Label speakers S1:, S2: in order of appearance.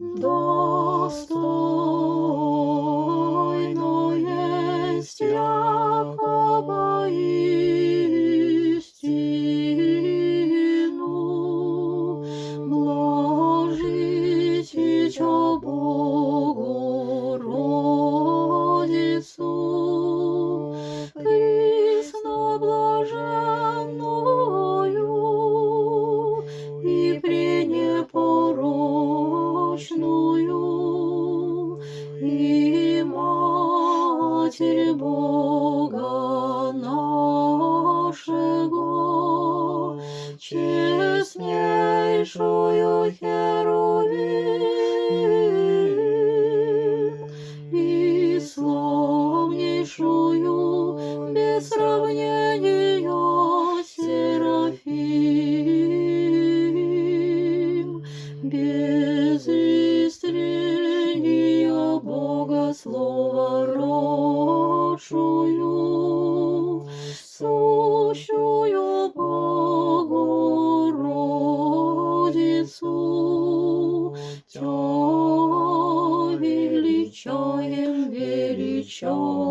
S1: Достойно есть яко истину блажитеча Богородицу, пресноблаженную и пренепорочную, и Матерь Бога нашего, честнейшую Херувим и славнейшую без сравнения Серафим, без истрения Бога Слова родшую, сущую Богородицу, Тя величаем, величаем.